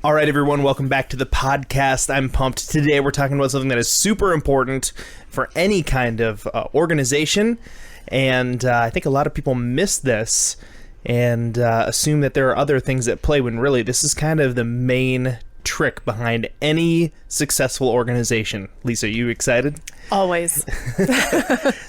All right, everyone, welcome back to the podcast. I'm pumped. Today we're talking about something that is super important for any kind of organization, and I think a lot of people miss this and assume that there are other things at play when really this is kind of the main trick behind any successful organization. Lisa, are you excited? Always.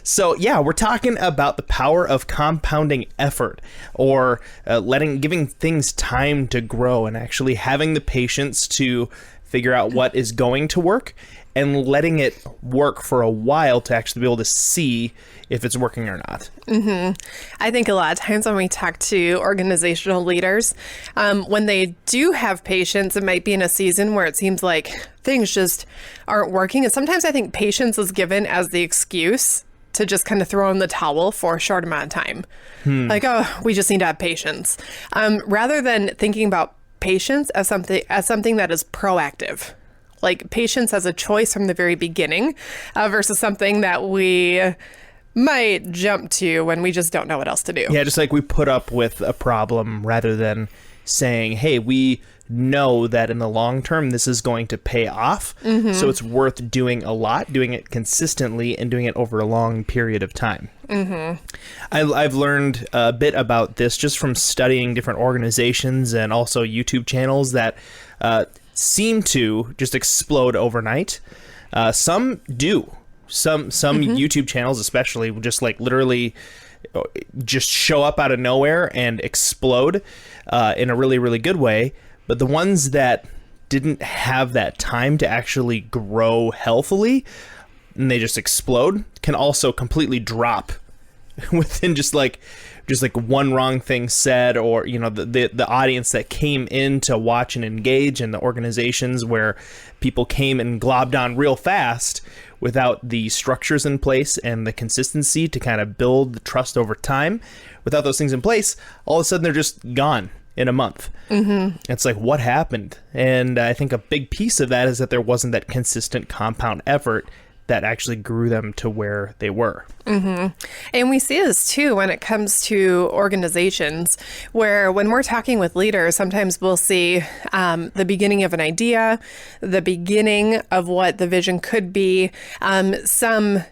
So yeah, we're talking about the power of compounding effort, or giving things time to grow and actually having the patience to figure out what is going to work and letting it work for a while to actually be able to see if it's working or not. Mm-hmm. I think a lot of times when we talk to organizational leaders, when they do have patience, it might be in a season where it seems like things just aren't working. And sometimes I think patience is given as the excuse to just kind of throw in the towel for a short amount of time. Like, oh, we just need to have patience. Rather than thinking about patience as something that is proactive. Like patience as a choice from the very beginning versus something that we might jump to when we just don't know what else to do. Yeah, just like we put up with a problem rather than saying, hey, we know that in the long term this is going to pay off, so it's worth doing a lot, doing it consistently, and doing it over a long period of time. I've learned a bit about this just from studying different organizations and also YouTube channels that seem to just explode overnight. Some do. Some YouTube channels especially will just like literally just show up out of nowhere and explode in a really, really good way. But the ones that didn't have that time to actually grow healthily and they just explode can also completely drop within just like one wrong thing said, or the audience that came in to watch and engage, and the organizations where people came and globbed on real fast without the structures in place and the consistency to kind of build the trust over time. Without those things in place, all of a sudden they're just gone in a month. It's like, what happened? And I think a big piece of that is that there wasn't that consistent compound effort that actually grew them to where they were. And we see this too when it comes to organizations, where when we're talking with leaders, sometimes we'll see the beginning of an idea, the beginning of what the vision could be, some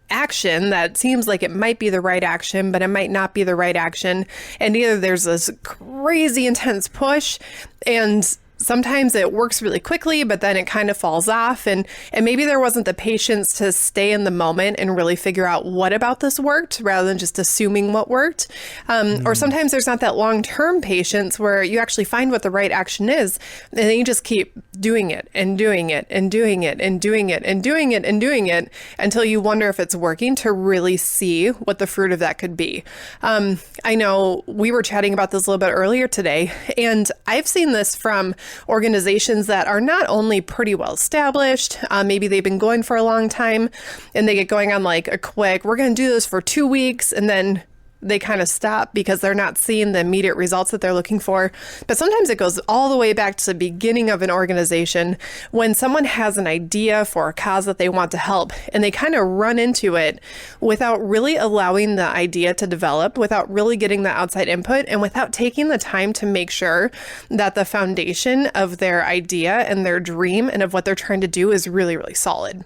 action that seems like it might be the right action, but it might not be the right action. And either there's this crazy intense push, and sometimes it works really quickly, but then it kind of falls off. And maybe there wasn't the patience to stay in the moment and really figure out what about this worked rather than just assuming what worked. Or sometimes there's not that long-term patience where you actually find what the right action is, and then you just keep doing it and doing it and doing it and doing it and doing it and doing it until you wonder if it's working, to really see what the fruit of that could be. I know we were chatting about this a little bit earlier today, and I've seen this from organizations that are not only pretty well established, maybe they've been going for a long time, and they get going on like a quick, we're going to do this for 2 weeks, and then they kind of stop because they're not seeing the immediate results that they're looking for. But sometimes it goes all the way back to the beginning of an organization, when someone has an idea for a cause that they want to help, and they kind of run into it without really allowing the idea to develop, without really getting the outside input, and without taking the time to make sure that the foundation of their idea and their dream and of what they're trying to do is really, really solid.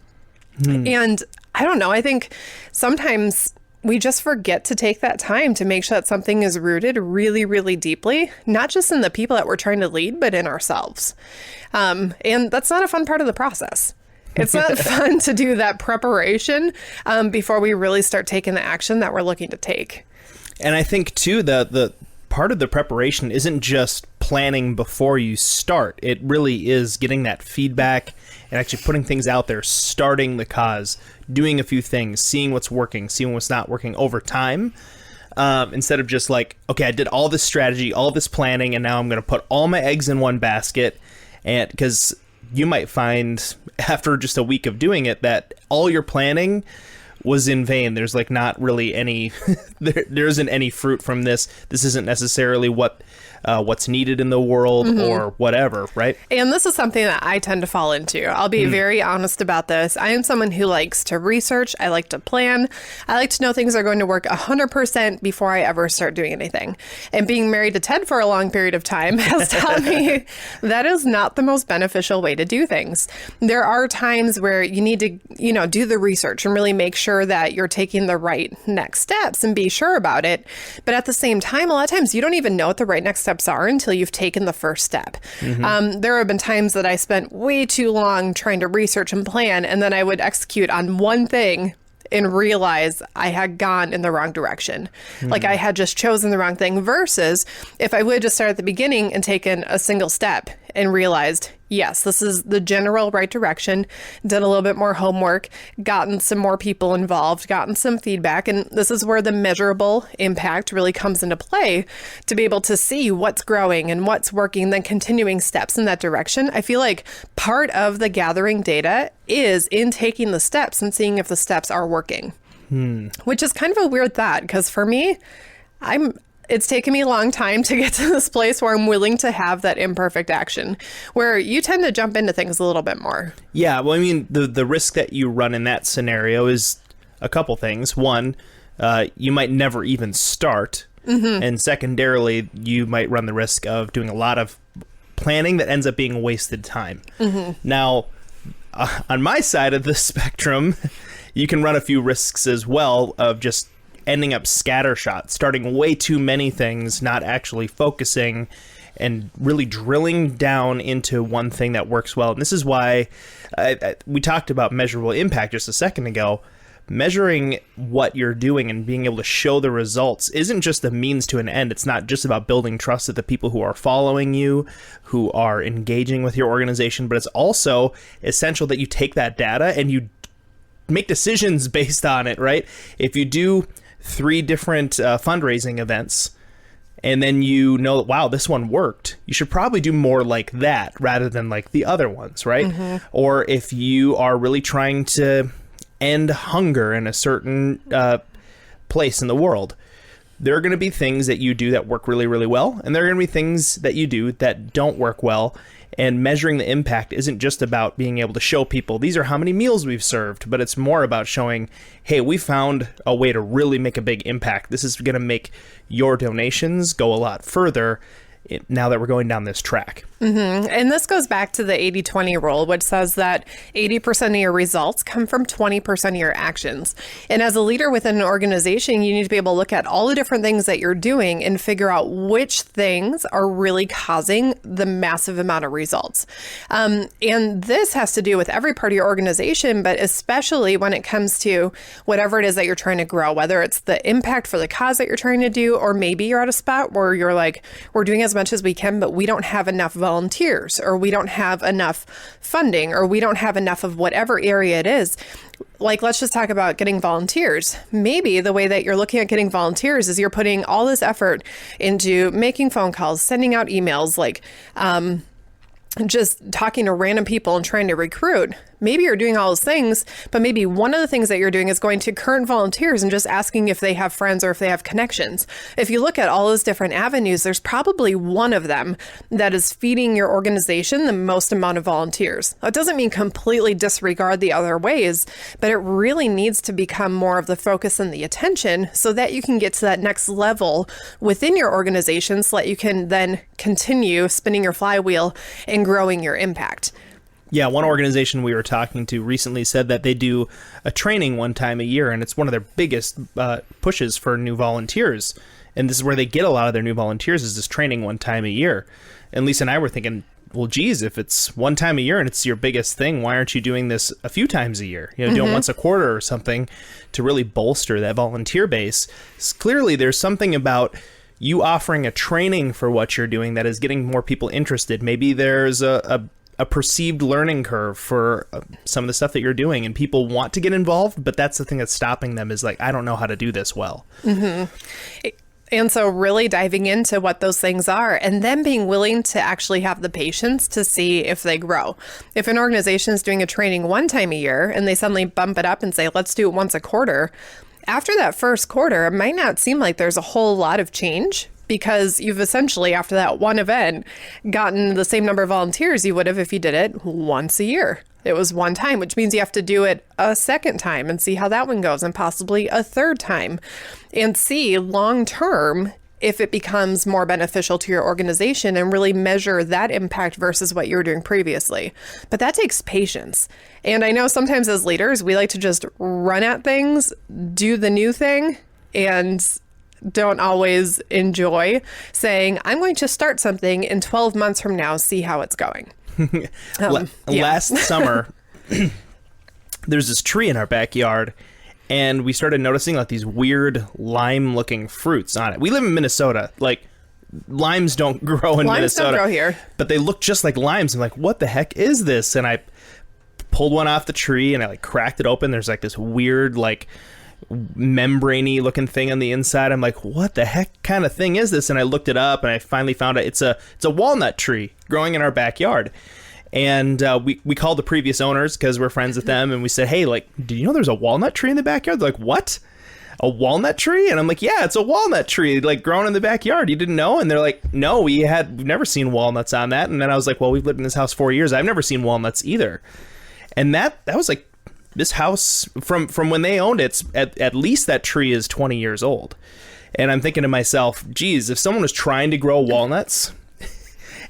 And I don't know, I think sometimes we just forget to take that time to make sure that something is rooted really, really deeply, not just in the people that we're trying to lead, but in ourselves. And that's not a fun part of the process. It's not fun to do that preparation before we really start taking the action that we're looking to take. And I think, too, the part of the preparation isn't just planning before you start. It really is getting that feedback and actually putting things out there, starting the cause, doing a few things, seeing what's working, seeing what's not working over time, instead of just like, okay, I did all this strategy, all this planning, and now I'm going to put all my eggs in one basket. And because you might find after just a week of doing it that all your planning was in vain. There's like not really any, there isn't any fruit from this. This isn't necessarily what what's needed in the world or whatever, right? And this is something that I tend to fall into. I'll be very honest about this. I am someone who likes to research. I like to plan. I like to know things are going to work 100% before I ever start doing anything. And being married to Ted for a long period of time has taught me that is not the most beneficial way to do things. There are times where you need to, do the research and really make sure that you're taking the right next steps and be sure about it. But at the same time, a lot of times you don't even know what the right next steps are until you've taken the first step. There have been times that I spent way too long trying to research and plan, and then I would execute on one thing and realize I had gone in the wrong direction. Like I had just chosen the wrong thing, versus if I would just start at the beginning and taken a single step and realized, yes, this is the general right direction, done a little bit more homework, gotten some more people involved, gotten some feedback. And this is where the measurable impact really comes into play, to be able to see what's growing and what's working, then continuing steps in that direction. I feel like part of the gathering data is in taking the steps and seeing if the steps are working, which is kind of a weird thought, because for me, it's taken me a long time to get to this place where I'm willing to have that imperfect action, where you tend to jump into things a little bit more. Yeah, well, I mean, the risk that you run in that scenario is a couple things. One, you might never even start. And secondarily, you might run the risk of doing a lot of planning that ends up being wasted time. Now, on my side of the spectrum, you can run a few risks as well of just ending up scattershot, starting way too many things, not actually focusing and really drilling down into one thing that works well. And this is why we talked about measurable impact just a second ago. Measuring what you're doing and being able to show the results isn't just a means to an end. It's not just about building trust with the people who are following you, who are engaging with your organization, but it's also essential that you take that data and you make decisions based on it, right? If you do 3 different fundraising events, and then you know, wow, this one worked, you should probably do more like that rather than like the other ones, right? Or if you are really trying to end hunger in a certain place in the world, there are going to be things that you do that work really, really well, and there are going to be things that you do that don't work well. And measuring the impact isn't just about being able to show people, these are how many meals we've served, but it's more about showing, hey, we found a way to really make a big impact. This is going to make your donations go a lot further now that we're going down this track. And this goes back to the 80-20 rule, which says that 80% of your results come from 20% of your actions. And as a leader within an organization, you need to be able to look at all the different things that you're doing and figure out which things are really causing the massive amount of results. And this has to do with every part of your organization, but especially when it comes to whatever it is that you're trying to grow, whether it's the impact for the cause that you're trying to do, or maybe you're at a spot where you're like, we're doing as much as we can, but we don't have enough volunteers, or we don't have enough funding, or we don't have enough of whatever area it is. Like, let's just talk about getting volunteers. Maybe the way that you're looking at getting volunteers is you're putting all this effort into making phone calls, sending out emails, like just talking to random people and trying to recruit. Maybe you're doing all those things, but maybe one of the things that you're doing is going to current volunteers and just asking if they have friends or if they have connections. If you look at all those different avenues, there's probably one of them that is feeding your organization the most amount of volunteers. That doesn't mean completely disregard the other ways, but it really needs to become more of the focus and the attention so that you can get to that next level within your organization, so that you can then continue spinning your flywheel and growing your impact. Yeah, one organization we were talking to recently said that they do a training one time a year, and it's one of their biggest pushes for new volunteers. And this is where they get a lot of their new volunteers, is this training one time a year. And Lisa and I were thinking, well, geez, if it's one time a year and it's your biggest thing, why aren't you doing this a few times a year? You know, doing once a quarter or something to really bolster that volunteer base. Clearly, there's something about you offering a training for what you're doing that is getting more people interested. Maybe there's a perceived learning curve for some of the stuff that you're doing, and people want to get involved, but that's the thing that's stopping them, is like, I don't know how to do this well. And so really diving into what those things are, and then being willing to actually have the patience to see if they grow. If an organization is doing a training one time a year and they suddenly bump it up and say, let's do it once a quarter, after that first quarter, it might not seem like there's a whole lot of change, because you've essentially, after that one event, gotten the same number of volunteers you would have if you did it once a year. It was one time, which means you have to do it a second time and see how that one goes, and possibly a third time, and see long term if it becomes more beneficial to your organization, and really measure that impact versus what you were doing previously. But that takes patience. And I know sometimes as leaders, we like to just run at things, do the new thing, and don't always enjoy saying, I'm going to start something in 12 months from now, see how it's going. Last summer, there's this tree in our backyard, and we started noticing like these weird lime-looking fruits on it. We live in Minnesota. Like, limes don't grow in Minnesota. Limes don't grow here. But they look just like limes. I'm like, what the heck is this? And I pulled one off the tree, and I like cracked it open. There's like this weird like membraney looking thing on the inside. I'm like, what the heck kind of thing is this? And I looked it up, and I finally found out it's a walnut tree growing in our backyard. And we called the previous owners because we're friends with them, and we said, hey, like, do you know there's a walnut tree in the backyard? They're like, what? A walnut tree? And I'm like, yeah, it's a walnut tree, like, growing in the backyard. You didn't know? And they're like, no, we've never seen walnuts on that. And then I was like, well, we've lived in this house 4 years. I've never seen walnuts either. And that was like, this house, from when they owned it, at least that tree is 20 years old. And I'm thinking to myself, geez, if someone was trying to grow walnuts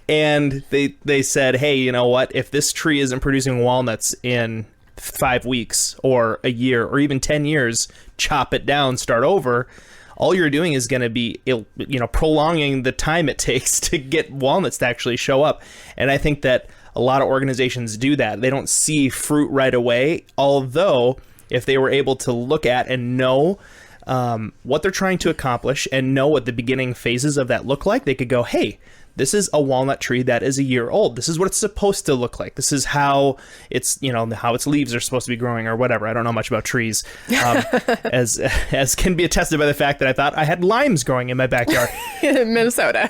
and they said, hey, you know what, if this tree isn't producing walnuts in 5 weeks or a year or even 10 years, chop it down, start over, all you're doing is going to be, prolonging the time it takes to get walnuts to actually show up. And I think that a lot of organizations do that. They don't see fruit right away, although if they were able to look at and know what they're trying to accomplish and know what the beginning phases of that look like, they could go, hey, this is a walnut tree that is a year old. This is what it's supposed to look like. This is how it's, how its leaves are supposed to be growing or whatever. I don't know much about trees, as can be attested by the fact that I thought I had limes growing in my backyard. In Minnesota.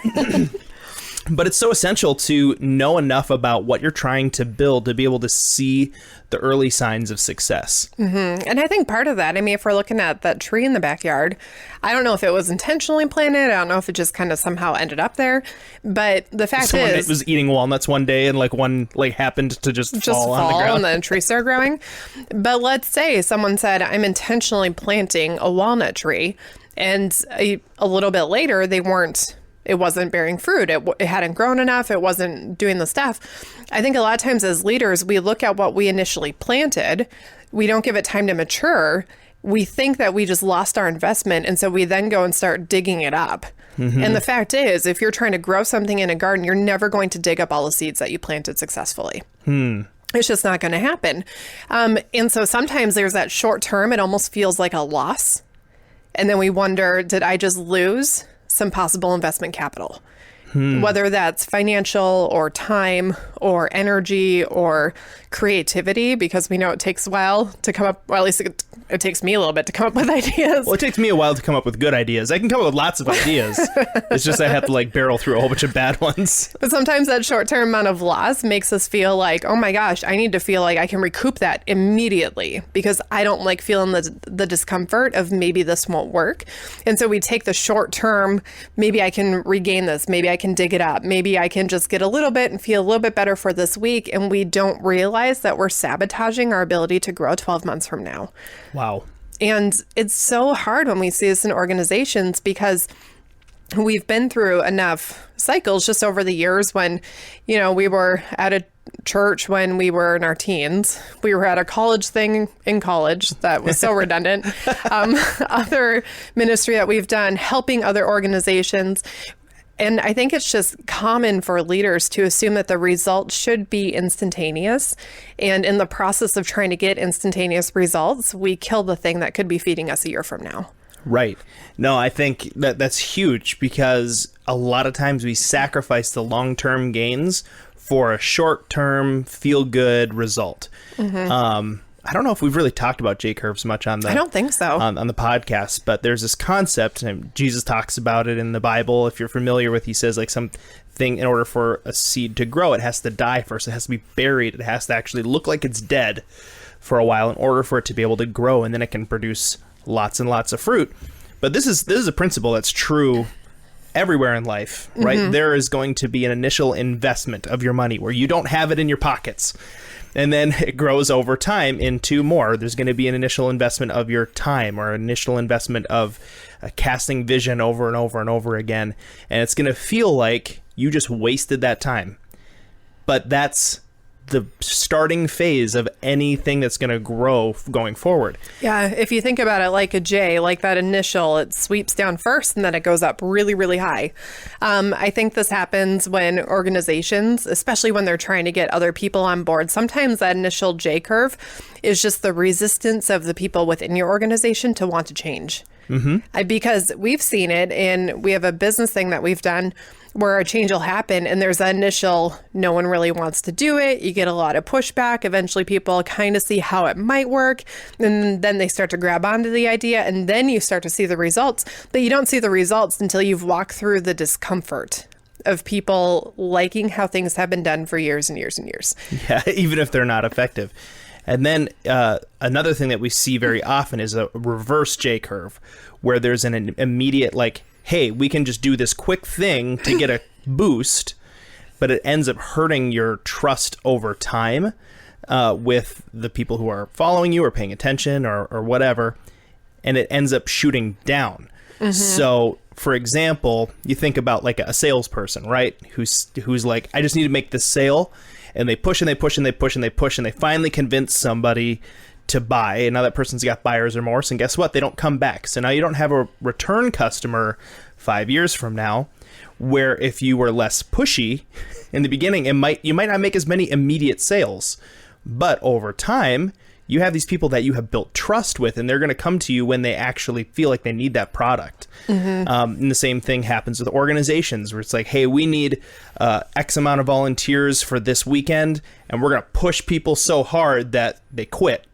But it's so essential to know enough about what you're trying to build to be able to see the early signs of success. Mm-hmm. And I think part of that, I mean, if we're looking at that tree in the backyard, I don't know if it was intentionally planted. I don't know if it just kind of somehow ended up there. But the fact Someone is, was eating walnuts one day and one happened to just fall on the ground. And the tree started growing. But let's say someone said, I'm intentionally planting a walnut tree. And a little bit later, it wasn't bearing fruit. It hadn't grown enough. It wasn't doing the stuff. I think a lot of times as leaders, we look at what we initially planted. We don't give it time to mature. We think that we just lost our investment. And so we then go and start digging it up. Mm-hmm. And the fact is, if you're trying to grow something in a garden, you're never going to dig up all the seeds that you planted successfully. It's just not going to happen. And so sometimes there's that short term, it almost feels like a loss. And then we wonder, did I just lose some possible investment capital? Whether that's financial or time or energy or creativity, because we know it takes a while to come up, well, at least it takes me a little bit to come up with ideas. Well, it takes me a while to come up with good ideas. I can come up with lots of ideas. It's just I have to barrel through a whole bunch of bad ones. But sometimes that short-term amount of loss makes us feel like, oh my gosh, I need to feel like I can recoup that immediately because I don't like feeling the discomfort of maybe this won't work. And so we take the short-term, maybe I can regain this, maybe I can dig it up, maybe I can just get a little bit and feel a little bit better for this week. And we don't realize that we're sabotaging our ability to grow 12 months from now. Wow. And it's so hard when we see this in organizations because we've been through enough cycles just over the years when, we were at a church when we were in our teens. We were at a college thing in college that was so redundant. Other ministry that we've done, helping other organizations. And I think it's just common for leaders to assume that the results should be instantaneous. And in the process of trying to get instantaneous results, we kill the thing that could be feeding us a year from now. Right. No, I think that's huge because a lot of times we sacrifice the long-term gains for a short-term feel-good result. Mm-hmm. I don't know if we've really talked about J-curves much on the. I don't think so. On the podcast, but there's this concept, and Jesus talks about it in the Bible. If you're familiar with, he says something in order for a seed to grow, it has to die first. It has to be buried. It has to actually look like it's dead for a while in order for it to be able to grow, and then it can produce lots and lots of fruit. But this is a principle that's true everywhere in life, right? There is going to be an initial investment of your money where you don't have it in your pockets. And then it grows over time into more. There's going to be an initial investment of your time or initial investment of casting vision over and over and over again. And it's going to feel like you just wasted that time. But that's the starting phase of anything that's going to grow going forward. Yeah, if you think about it like a J, like that initial, it sweeps down first and then it goes up really, really high. I think this happens when organizations, especially when they're trying to get other people on board, sometimes that initial J curve is just the resistance of the people within your organization to want to change. Because we've seen it, and we have a business thing that we've done where a change will happen and there's that initial, no one really wants to do it. You get a lot of pushback. Eventually people kind of see how it might work. And then they start to grab onto the idea, and then you start to see the results. But you don't see the results until you've walked through the discomfort of people liking how things have been done for years and years and years. Yeah, even if they're not effective. And then another thing that we see very often is a reverse J curve, where there's an immediate like, hey, we can just do this quick thing to get a boost, but it ends up hurting your trust over time with the people who are following you or paying attention or whatever, and it ends up shooting down. So, for example, you think about like a salesperson, right? Who's like, I just need to make this sale. And they push and they push and they push and they push and they finally convince somebody to buy. And now that person's got buyer's remorse. And guess what? They don't come back. So now you don't have a return customer 5 years from now, where if you were less pushy in the beginning, you might not make as many immediate sales. But over time, you have these people that you have built trust with, and they're going to come to you when they actually feel like they need that product. And the same thing happens with organizations, where it's like, hey, we need X amount of volunteers for this weekend, and we're going to push people so hard that they quit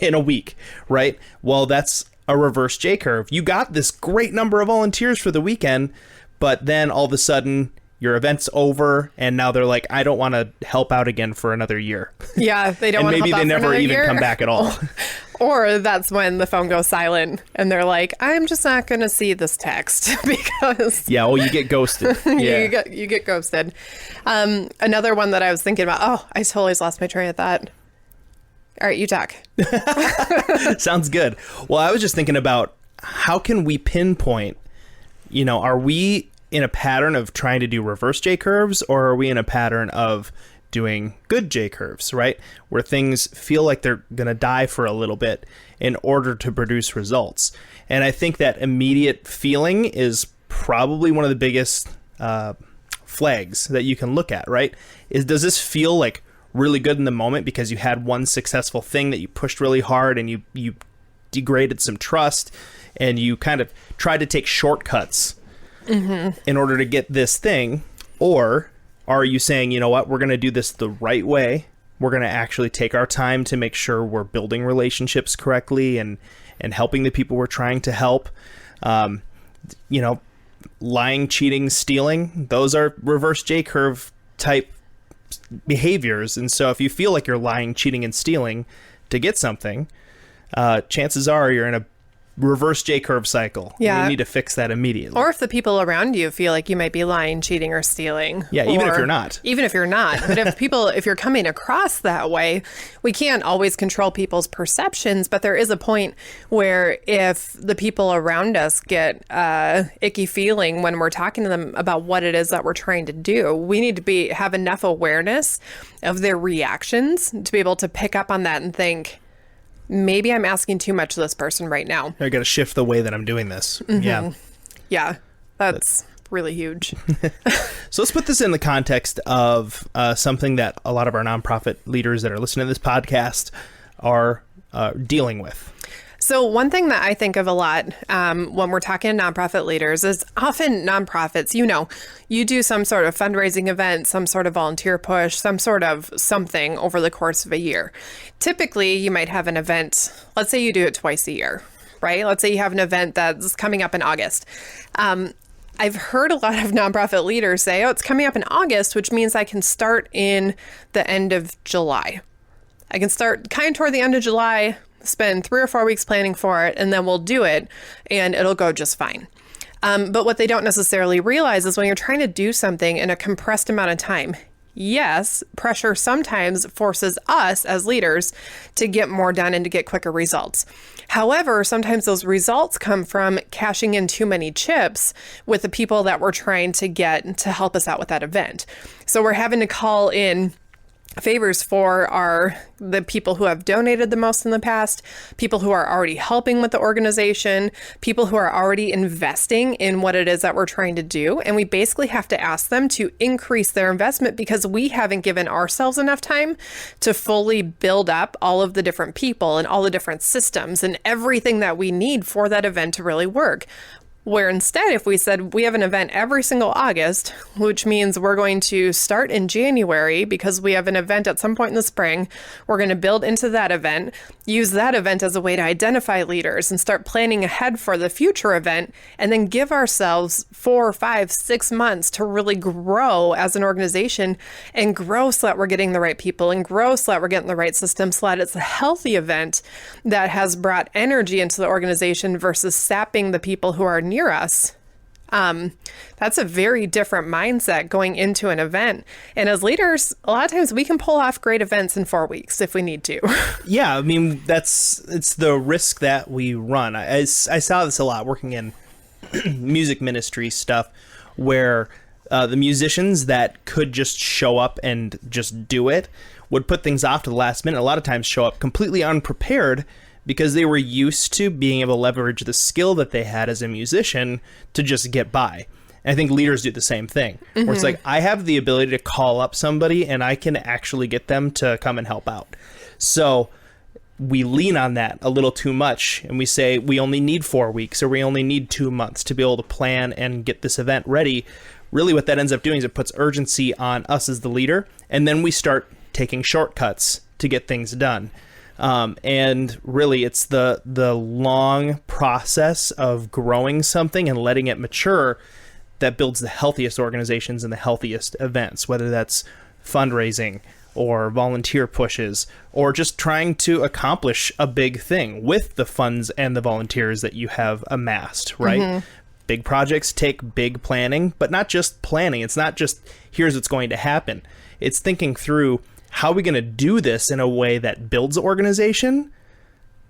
in a week, right? Well, that's a reverse J curve. You got this great number of volunteers for the weekend, but then all of a sudden your event's over, and now they're like, I don't want to help out again for another year. Yeah, they don't want to help out and maybe they never even year. come back at all. Or that's when the phone goes silent and they're like, I'm just not going to see this text because... Yeah, well, you get ghosted. Yeah. you get ghosted. Another one that I was thinking about, I totally lost my train of thought. All right, you talk. Sounds good. Well, I was just thinking about how can we pinpoint, are we in a pattern of trying to do reverse J curves, or are we in a pattern of doing good J curves, right? Where things feel like they're going to die for a little bit in order to produce results. And I think that immediate feeling is probably one of the biggest flags that you can look at, right? Does this feel like really good in the moment because you had one successful thing that you pushed really hard and you degraded some trust and you kind of tried to take shortcuts in order to get this thing? Or are you saying, you know what, we're going to do this the right way. We're going to actually take our time to make sure we're building relationships correctly and helping the people we're trying to help. Lying, cheating, stealing, those are reverse J curve type behaviors. And so if you feel like you're lying, cheating, and stealing to get something, chances are you're in a reverse J curve cycle. Yeah. You need to fix that immediately. Or if the people around you feel like you might be lying, cheating, or stealing. Yeah, even if you're not. Even if you're not. But if you're coming across that way, we can't always control people's perceptions, but there is a point where if the people around us get icky feeling when we're talking to them about what it is that we're trying to do, we need to have enough awareness of their reactions to be able to pick up on that and think, maybe I'm asking too much of this person right now. I got to shift the way that I'm doing this. Yeah. Yeah, that's really huge. So let's put this in the context of something that a lot of our nonprofit leaders that are listening to this podcast are dealing with. So one thing that I think of a lot when we're talking to nonprofit leaders is often nonprofits, you do some sort of fundraising event, some sort of volunteer push, some sort of something over the course of a year. Typically, you might have an event, let's say you do it twice a year, right? Let's say you have an event that's coming up in August. I've heard a lot of nonprofit leaders say, it's coming up in August, which means I can start in the end of July. I can start kind of toward the end of July, spend 3 or 4 weeks planning for it, and then we'll do it, and it'll go just fine. But what they don't necessarily realize is when you're trying to do something in a compressed amount of time, yes, pressure sometimes forces us as leaders to get more done and to get quicker results. However, sometimes those results come from cashing in too many chips with the people that we're trying to get to help us out with that event. So we're having to call in favors for the people who have donated the most in the past, people who are already helping with the organization, people who are already investing in what it is that we're trying to do. And we basically have to ask them to increase their investment because we haven't given ourselves enough time to fully build up all of the different people and all the different systems and everything that we need for that event to really work. Where instead, if we said we have an event every single August, which means we're going to start in January because we have an event at some point in the spring, we're going to build into that event, use that event as a way to identify leaders and start planning ahead for the future event, and then give ourselves 4, 5, 6 months to really grow as an organization and grow so that we're getting the right people and grow so that we're getting the right system so that it's a healthy event that has brought energy into the organization versus sapping the people who are near us. That's a very different mindset going into an event. And as leaders, a lot of times we can pull off great events in 4 weeks if we need to. Yeah, I mean, it's the risk that we run. I saw this a lot working in music ministry stuff where the musicians that could just show up and just do it would put things off to the last minute. A lot of times show up completely unprepared because they were used to being able to leverage the skill that they had as a musician to just get by. And I think leaders do the same thing, where it's like, I have the ability to call up somebody and I can actually get them to come and help out. So we lean on that a little too much and we say we only need 4 weeks or we only need 2 months to be able to plan and get this event ready. Really what that ends up doing is it puts urgency on us as the leader, and then we start taking shortcuts to get things done. And really, it's the long process of growing something and letting it mature that builds the healthiest organizations and the healthiest events, whether that's fundraising or volunteer pushes or just trying to accomplish a big thing with the funds and the volunteers that you have amassed, right? Mm-hmm. Big projects take big planning, but not just planning. It's not just, here's what's going to happen. It's thinking through, how are we going to do this in a way that builds the organization,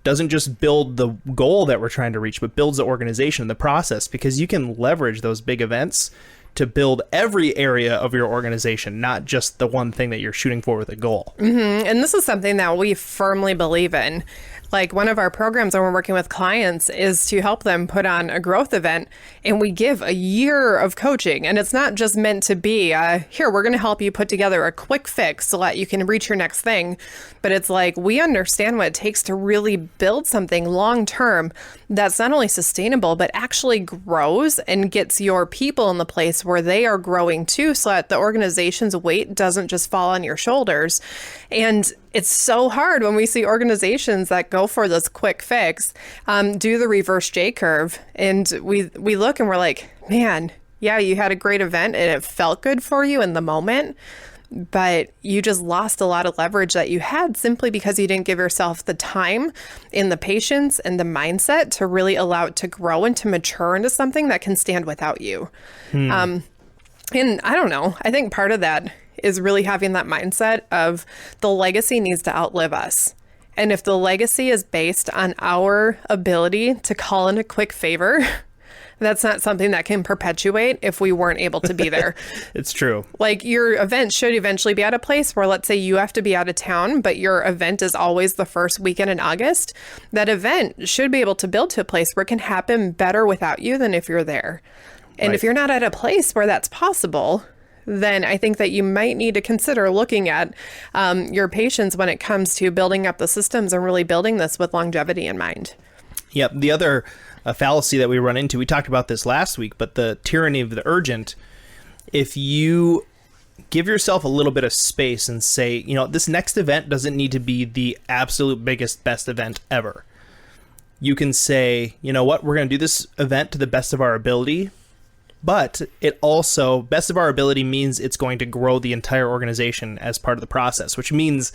doesn't just build the goal that we're trying to reach, but builds the organization, the process, because you can leverage those big events to build every area of your organization, not just the one thing that you're shooting for with a goal. Mm-hmm. And this is something that we firmly believe in. Like one of our programs when we're working with clients is to help them put on a growth event, and we give a year of coaching. And it's not just meant to be, here, we're going to help you put together a quick fix so that you can reach your next thing. But it's like, we understand what it takes to really build something long term that's not only sustainable, but actually grows and gets your people in the place where they are growing too, so that the organization's weight doesn't just fall on your shoulders. And it's so hard when we see organizations that go for this quick fix, do the reverse J curve. And we look and we're like, man, yeah, you had a great event and it felt good for you in the moment, but you just lost a lot of leverage that you had simply because you didn't give yourself the time and the patience and the mindset to really allow it to grow and to mature into something that can stand without you. And I don't know, I think part of that is really having that mindset of the legacy needs to outlive us. And if the legacy is based on our ability to call in a quick favor, that's not something that can perpetuate if we weren't able to be there. It's true. Like your event should eventually be at a place where, let's say you have to be out of town, but your event is always the first weekend in August. That event should be able to build to a place where it can happen better without you than if you're there. And Right. if you're not at a place where that's possible, then I think that you might need to consider looking at your patience when it comes to building up the systems and really building this with longevity in mind. Yep. The other fallacy that we run into, we talked about this last week, but the tyranny of the urgent, if you give yourself a little bit of space and say, you know, this next event doesn't need to be the absolute biggest, best event ever. You can say, you know what, we're going to do this event to the best of our ability. But it also, best of our ability means it's going to grow the entire organization as part of the process, which means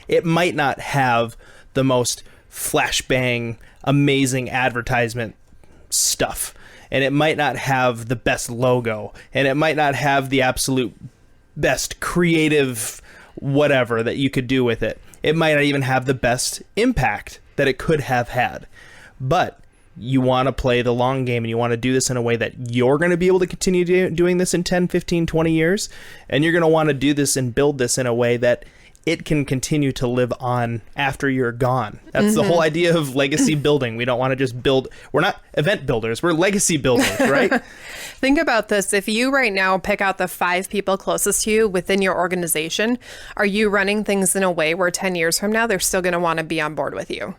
it might not have the most flashbang, amazing advertisement stuff. and it might not have the best logo, and it might not have the absolute best creative whatever that you could do with it. It might not even have the best impact that it could have had. But you want to play the long game, and you want to do this in a way that you're going to be able to continue doing this in 10, 15, 20 years. And you're going to want to do this and build this in a way that it can continue to live on after you're gone. That's the whole idea of legacy building. We don't want to just build. We're not event builders. We're legacy builders, right? Think about this. If you right now pick out the 5 people closest to you within your organization, are you running things in a way where 10 years from now, they're still going to want to be on board with you?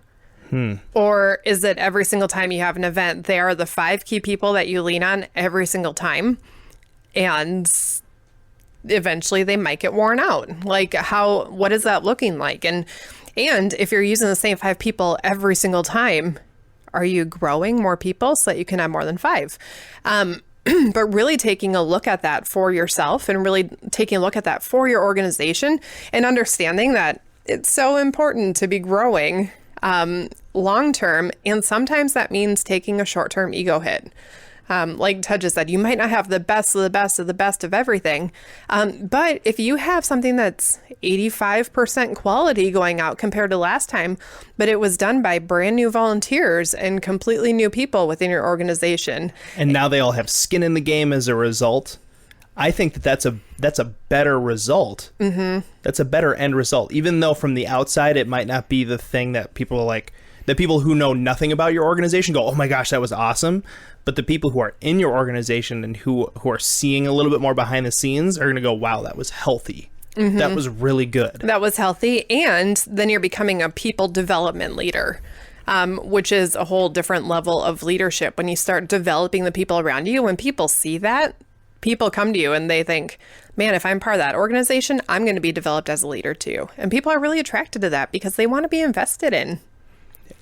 Or is it every single time you have an event, they are the 5 key people that you lean on every single time, and eventually they might get worn out? Like, what is that looking like? And if you're using the same 5 people every single time, are you growing more people so that you can have more than 5? But really taking a look at that for yourself, and really taking a look at that for your organization, and understanding that it's so important to be growing long term, and sometimes that means taking a short term ego hit. Like Ted just said, you might not have the best of the best of the best of everything, but if you have something that's 85% quality going out compared to last time, but it was done by brand new volunteers and completely new people within your organization, and now they all have skin in the game as a result, I think that's a better result. That's a better end result, even though from the outside it might not be the thing that people are like. The people who know nothing about your organization go, "Oh my gosh, that was awesome!" But the people who are in your organization and who are seeing a little bit more behind the scenes are going to go, "Wow, that was healthy. That was really good. That was healthy." And then you're becoming a people development leader, which is a whole different level of leadership. When you start developing the people around you, when people see that, people come to you and they think, man, if I'm part of that organization, I'm going to be developed as a leader too. And people are really attracted to that because they want to be invested in.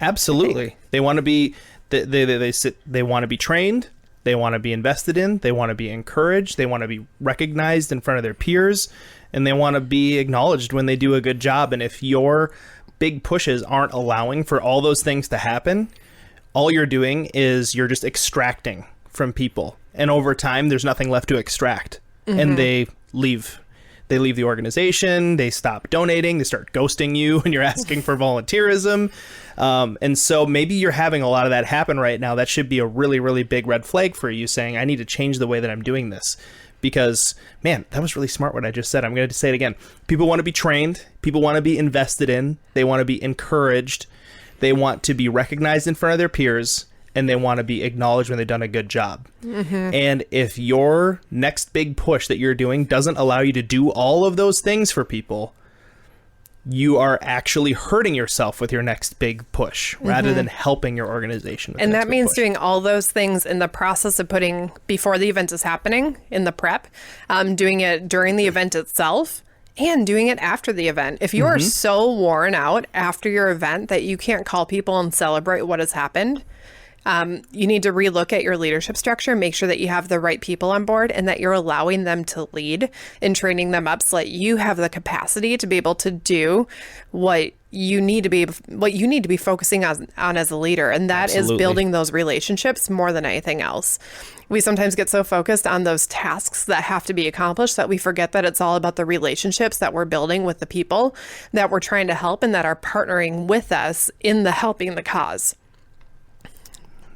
Absolutely. They want to be, they want to be trained. They want to be invested in. They want to be encouraged. They want to be recognized in front of their peers, and they want to be acknowledged when they do a good job. And if your big pushes aren't allowing for all those things to happen, all you're doing is you're just extracting from people. And over time, there's nothing left to extract. And they leave. They leave the organization. They stop donating. They start ghosting you when you're asking for volunteerism. And so maybe you're having a lot of that happen right now. That should be a really, really big red flag for you, saying, I need to change the way that I'm doing this. Because, man, that was really smart what I just said. I'm going to say it again. People want to be trained. People want to be invested in. They want to be encouraged. They want to be recognized in front of their peers. And they want to be acknowledged when they've done a good job. And if your next big push that you're doing doesn't allow you to do all of those things for people, you are actually hurting yourself with your next big push rather than helping your organization. And that means doing all those things in the process of putting before the event is happening, in the prep, doing it during the event itself, and doing it after the event. If you are so worn out after your event that you can't call people and celebrate what has happened, you need to relook at your leadership structure, make sure that you have the right people on board and that you're allowing them to lead and training them up so that you have the capacity to be able to do what you need to be focusing on as a leader. And that is building those relationships more than anything else. We sometimes get so focused on those tasks that have to be accomplished that we forget that it's all about the relationships that we're building with the people that we're trying to help and that are partnering with us in the helping the cause.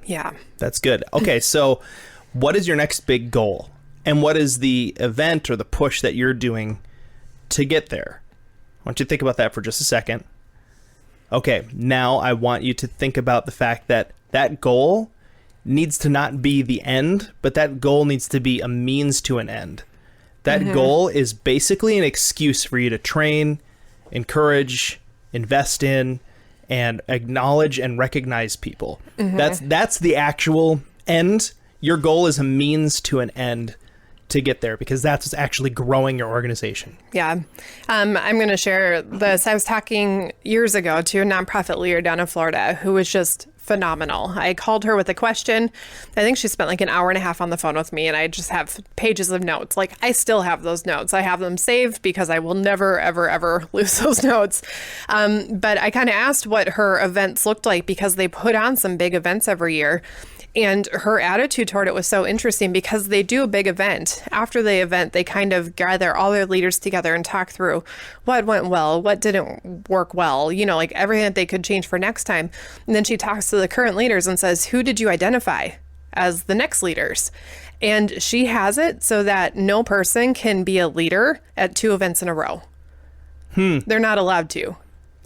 Yeah. That's good. Okay, so what is your next big goal? And what is the event or the push that you're doing to get there? I want you to think about that for just a second. Okay, now I want you to think about the fact that that goal needs to not be the end, but that goal needs to be a means to an end. That goal is basically an excuse for you to train, encourage, invest in, and acknowledge and recognize people. That's the actual end. Your goal is a means to an end to get there, because that's what's actually growing your organization. Yeah. I'm going to share this. I was talking years ago to a nonprofit leader down in Florida who was just phenomenal. I called her with a question. I think she spent like an hour and a half on the phone with me, and I just have pages of notes. Like, I still have those notes. I have them saved because I will never, ever, ever lose those notes. But I kind of asked what her events looked like, because they put on some big events every year. And her attitude toward it was so interesting because they do a big event. After the event, they kind of gather all their leaders together and talk through what went well, what didn't work well, like everything that they could change for next time. And then she talks to the current leaders and says, who did you identify as the next leaders? And she has it so that no person can be a leader at 2 events in a row. They're not allowed to.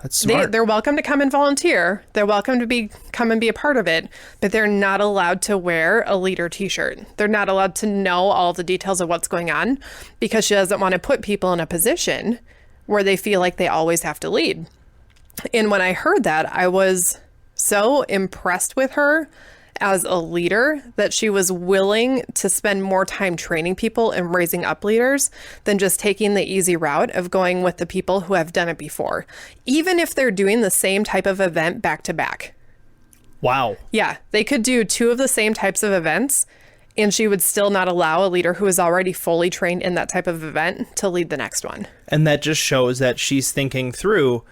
That's smart. They're welcome to come and volunteer. They're welcome to come and be a part of it, but they're not allowed to wear a leader t-shirt. They're not allowed to know all the details of what's going on because she doesn't want to put people in a position where they feel like they always have to lead. And when I heard that, I was so impressed with her as a leader that she was willing to spend more time training people and raising up leaders than just taking the easy route of going with the people who have done it before, even if they're doing the same type of event back to back. Wow. Yeah, they could do 2 of the same types of events and she would still not allow a leader who is already fully trained in that type of event to lead the next one. And that just shows that she's thinking through,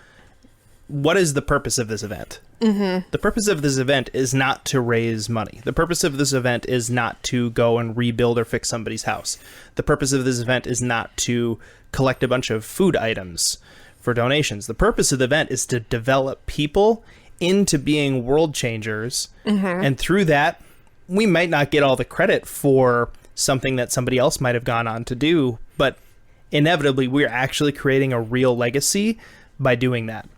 what is the purpose of this event? The purpose of this event is not to raise money. The purpose of this event is not to go and rebuild or fix somebody's house. The purpose of this event is not to collect a bunch of food items for donations. The purpose of the event is to develop people into being world changers. And through that, we might not get all the credit for something that somebody else might have gone on to do, but inevitably we're actually creating a real legacy by doing that.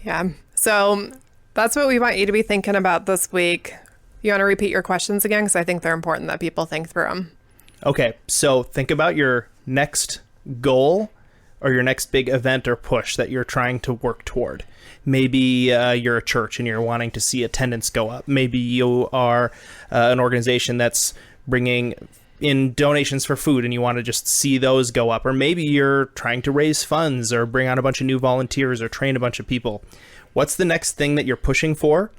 Yeah. So that's what we want you to be thinking about this week. You want to repeat your questions again? Because I think they're important that people think through them. Okay. So think about your next goal or your next big event or push that you're trying to work toward. Maybe you're a church and you're wanting to see attendance go up. Maybe you are an organization that's bringing in donations for food and you want to just see those go up. Or maybe you're trying to raise funds or bring on a bunch of new volunteers or train a bunch of people. What's the next thing that you're pushing for?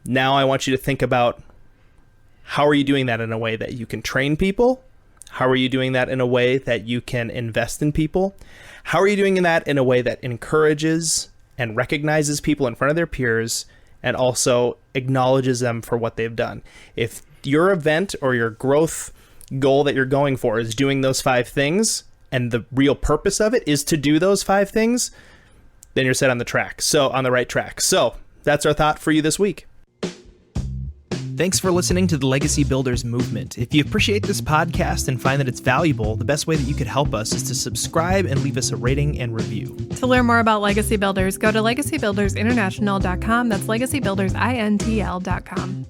Now I want you to think about, how are you doing that in a way that you can train people? How are you doing that in a way that you can invest in people? How are you doing that in a way that encourages and recognizes people in front of their peers and also acknowledges them for what they've done? If your event or your growth goal that you're going for is doing those 5 things, and the real purpose of it is to do those 5 things, then you're set on the right track. So that's our thought for you this week. Thanks for listening to the Legacy Builders Movement. If you appreciate this podcast and find that it's valuable, the best way that you could help us is to subscribe and leave us a rating and review. To learn more about Legacy Builders, go to legacybuildersinternational.com. That's legacybuildersintl.com.